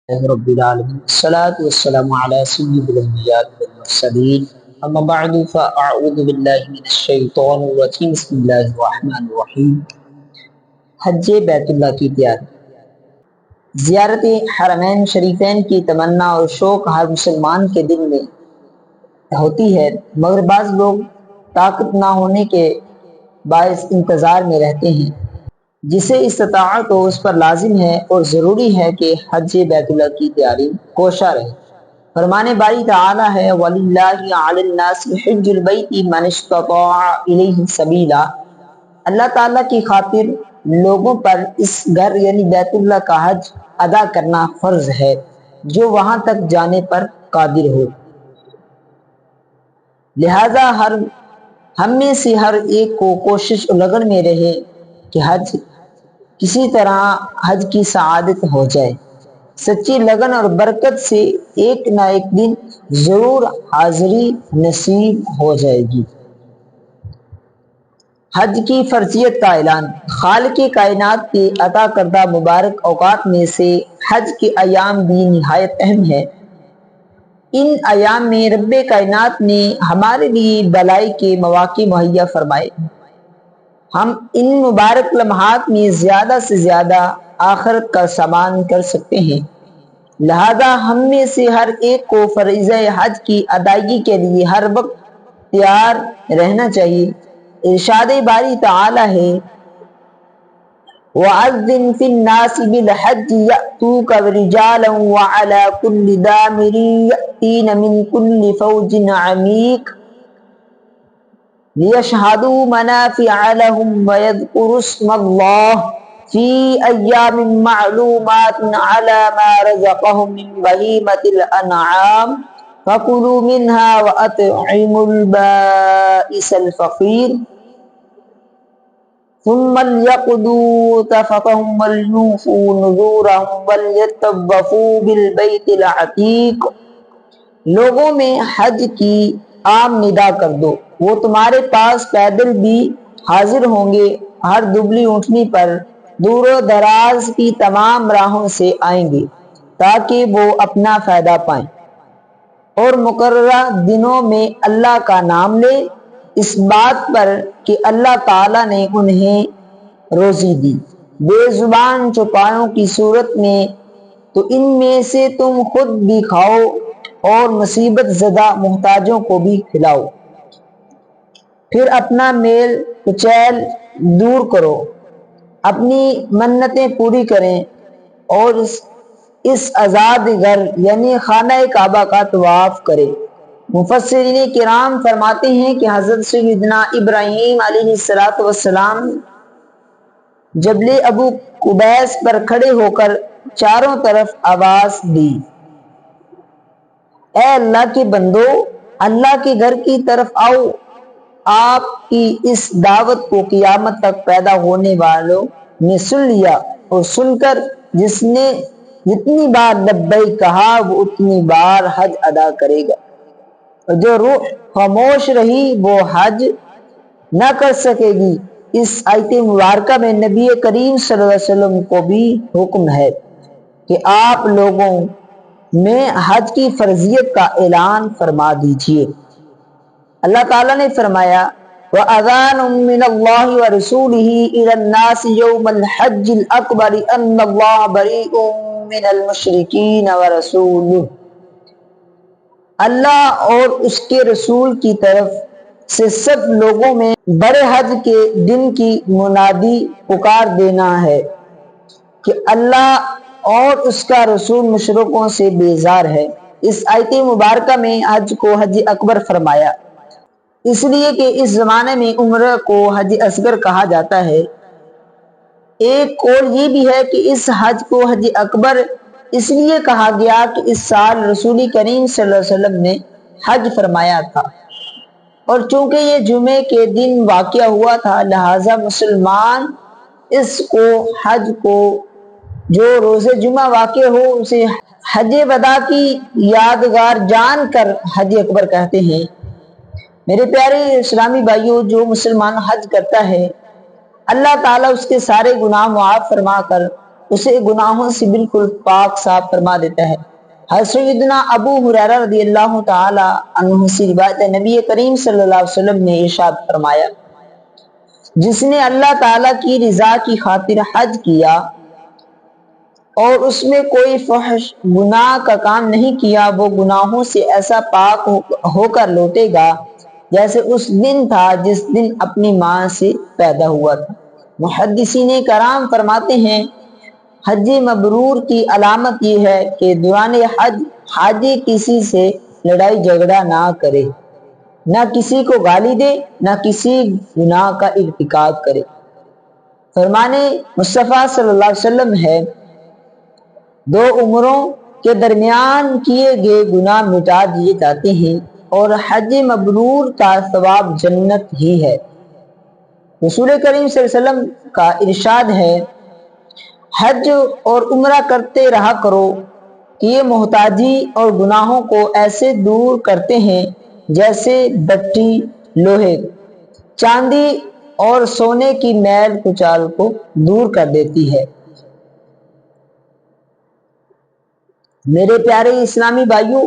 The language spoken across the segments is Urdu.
رب العالمين الصلاة والسلام على سيد الأنبياء والمرسلين أما بعد فأعوذ بالله من الشيطان الرجيم بسم الله الرحمن الرحیم۔ حج بیت اللہ کی تیاری۔ زیارت حرمین شریفین کی تمنا اور شوق ہر مسلمان کے دل میں ہوتی ہے، مگر بعض لوگ طاقت نہ ہونے کے باعث انتظار میں رہتے ہیں۔ جسے استطاعت ہو اس پر لازم ہے اور ضروری ہے کہ حج بیت اللہ کی تیاری کوشاں رہے۔ فرمان باری تعالی ہے وَلِلَّهِ عَلَى النَّاسِ حِجُّ الْبَيْتِ مَنِ اسْتَطَاعَ إِلَيْهِ سَبِيلًا۔ اللہ تعالیٰ کی خاطر لوگوں پر اس گھر یعنی بیت اللہ کا حج ادا کرنا فرض ہے جو وہاں تک جانے پر قادر ہو۔ لہذا ہم میں سے ہر ایک کو کوشش اور لگن میں رہے کہ حج کسی طرح حج کی سعادت ہو جائے۔ سچی لگن اور برکت سے ایک نہ ایک دن ضرور حاضری نصیب ہو جائے گی۔ حج کی فرضیت کا اعلان۔ خالق کائنات کے عطا کردہ مبارک اوقات میں سے حج کے ایام بھی نہایت اہم ہے۔ ان ایام میں رب کائنات نے ہمارے لیے بھلائی کے مواقع مہیا فرمائے۔ ہم ان مبارک لمحات میں زیادہ سے زیادہ آخرت کا سامان کر سکتے ہیں، لہذا ہم میں سے ہر ایک کو فریضہ حج کی ادائیگی کے لیے ہر وقت تیار رہنا چاہیے۔ ارشاد باری تعالی ہے وَأَذِّن فِي النَّاسِ بِالْحَجِّ يَأْتُوكَ رِجَالًا وَعَلَى كُلِّ ضَامِرٍ يَأْتِينَ مِنْ كُلِّ فَوْجٍ عَمِيقٍ لِيَشْهَدُوا مَنَافِعَ لَهُمْ وَيَذْكُرُوا اسْمَ اللَّهِ فِي أَيَّامٍ مَّعْلُومَاتٍ عَلَى مَا رَزَقَهُم مِّن بَهِيمَةِ الْأَنْعَامِ فَكُلُوا مِنْهَا وَأَطْعِمُوا الْبَائِسَ الْفَقِيرَ ثم ليقضوا تفثهم وليوفوا نذورهم وليطوفوا بالبيت العتيق۔ لوگوں میں حج کی عام ندا کر دو، وہ تمہارے پاس پیدل بھی حاضر ہوں گے، ہر دبلی اونٹنی پر دور و دراز کی تمام راہوں سے آئیں گے تاکہ وہ اپنا فائدہ پائیں، اور مقررہ دنوں میں اللہ کا نام لے اس بات پر کہ اللہ تعالیٰ نے انہیں روزی دی۔ بے زبان چوپایوں کی صورت میں تو ان میں سے تم خود بھی کھاؤ اور مصیبت زدہ محتاجوں کو بھی کھلاؤ، پھر اپنا میل کچیل دور کرو، اپنی منتیں پوری کریں اور اس آزاد گھر یعنی خانہ کعبہ کا طواف کرے۔ مفسرین کرام فرماتے ہیں کہ حضرت سیدنا ابراہیم علیہ السلام جبل ابو قبیس پر کھڑے ہو کر چاروں طرف آواز دی، اے اللہ کے بندو، اللہ کے گھر کی طرف آؤ۔ آپ کی اس دعوت کو قیامت تک پیدا ہونے والوں نے سن لیا، اور سن کر جس نے جتنی بار لبیک کہا وہ اتنی بار حج ادا کرے گا، اور جو روح خاموش رہی وہ حج نہ کر سکے گی۔ اس آیت مبارکہ میں نبی کریم صلی اللہ علیہ وسلم کو بھی حکم ہے کہ آپ لوگوں میں حج کی فرضیت کا اعلان فرما دیجیے۔ اللہ تعالیٰ نے فرمایا وَأَذَانٌ مِّنَ اللَّهِ وَرَسُولِهِ إِلَى النَّاسِ يَوْمَ الْحَجِّ الْأَكْبَرِ أَنَّ اللَّهَ بَرِيءٌ مِّنَ الْمُشْرِكِينَ وَرَسُولُهُ۔ اللہ اور اس کے رسول کی طرف سے سب لوگوں میں بڑے حج کے دن کی منادی پکار دینا ہے کہ اللہ اور اس کا رسول مشرکوں سے بیزار ہے۔ اس آیت مبارکہ میں حج کو حج اکبر فرمایا، اس لیے کہ اس زمانے میں عمرہ کو حج اصغر کہا جاتا ہے۔ ایک قول یہ بھی ہے کہ اس حج کو حج اکبر اس لیے کہا گیا کہ اس سال رسول کریم صلی اللہ علیہ وسلم نے حج فرمایا تھا، اور چونکہ یہ جمعے کے دن واقعہ ہوا تھا لہٰذا مسلمان اس کو حج کو جو روز جمعہ واقع ہو اسے حج وداع کی یادگار جان کر حج اکبر کہتے ہیں۔ میرے پیارے اسلامی بھائیوں، جو مسلمان حج کرتا ہے اللہ تعالیٰ اس کے سارے گناہ معاف فرما کر اسے گناہوں سے بالکل پاک صاف فرما دیتا ہے۔ حضرت سیدنا ابو ہریرہ رضی اللہ تعالی عنہ سے روایت ہے، نبی کریم صلی اللہ علیہ وسلم نے ارشاد فرمایا، جس نے اللہ تعالی کی رضا کی خاطر حج کیا اور اس میں کوئی فحش گناہ کا کام نہیں کیا، وہ گناہوں سے ایسا پاک ہو کر لوٹے گا جیسے اس دن تھا جس دن اپنی ماں سے پیدا ہوا تھا۔ محدثین کرام فرماتے ہیں، حج مبرور کی علامت یہ ہے کہ دوران حج حاجی کسی سے لڑائی جھگڑا نہ کرے، نہ کسی کو گالی دے، نہ کسی گناہ کا ارتکاب کرے۔ فرمان مصطفیٰ صلی اللہ علیہ وسلم ہے، دو عمروں کے درمیان کیے گئے گناہ مٹا دیے جاتے ہیں اور حج مبرور کا ثواب جنت ہی ہے۔ رسول کریم صلی اللہ علیہ وسلم کا ارشاد ہے، حج اور عمرہ کرتے رہا کرو کہ یہ محتاجی اور گناہوں کو ایسے دور کرتے ہیں جیسے بٹی لوہے، چاندی اور سونے کی میل کچال کو دور کر دیتی ہے۔ میرے پیارے اسلامی بھائیوں،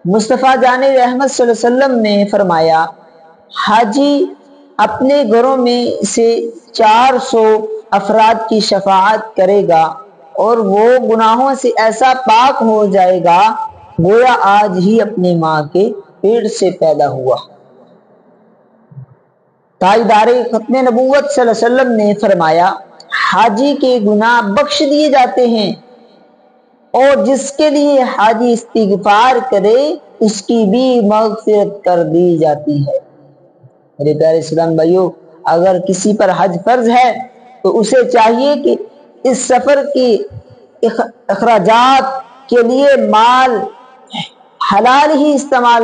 مصطفیٰ جان رحمت صلی اللہ علیہ وسلم نے فرمایا، حاجی اپنے گھروں میں سے 400 افراد کی شفاعت کرے گا اور وہ گناہوں سے ایسا پاک ہو جائے گا گویا آج ہی اپنی ماں کے پیٹ سے پیدا ہوا۔ تاجدار ختم نبوت صلی اللہ علیہ وسلم نے فرمایا، حاجی کے گناہ بخش دیے جاتے ہیں اور جس کے لیے حاجی استغفار کرے اس کی بھی مغفرت کر دی جاتی ہے۔ میرے پیارے اسلام بھائیوں، اگر کسی پر حج فرض ہے تو اسے چاہیے کہ اس سفر کی اخراجات کے لیے مال حلال ہی استعمال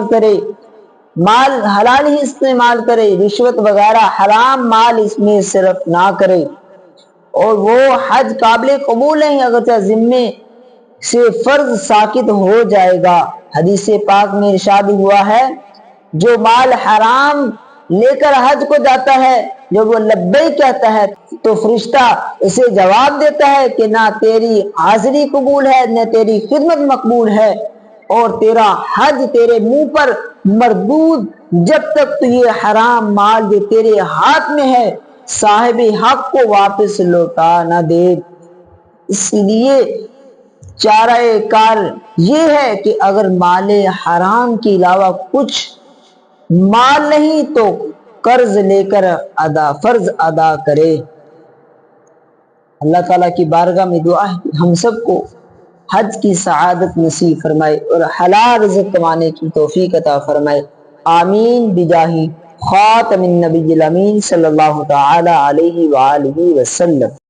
کرے، رشوت وغیرہ حرام مال اس میں صرف نہ کرے، اور وہ حج قابل قبول نہیں اگرچہ ذمے سے فرض ساقط ہو جائے گا۔ حدیث پاک میں ارشاد ہوا ہے، جو مال حرام لے کر حج کو جاتا ہے، جب وہ لبیک کہتا ہے تو فرشتہ اسے جواب دیتا ہے کہ نہ تیری حاضری قبول ہے نہ تیری خدمت مقبول ہے، اور تیرا حج تیرے منہ پر مردود جب تک تو یہ حرام مال جو تیرے ہاتھ میں ہے صاحب حق کو واپس لوٹا نہ دے۔ اس لیے چارہ کار یہ ہے کہ اگر مال حرام کے علاوہ کچھ مال نہیں تو قرض لے کر فرض ادا کرے۔ اللہ تعالیٰ کی بارگاہ میں دعا ہے کہ ہم سب کو حج کی سعادت نصیب فرمائے اور حلال رزق کمانے کی توفیق عطا فرمائے، آمین بجاہ خاتم النبی الامین صلی اللہ تعالی علیہ وآلہ وسلم۔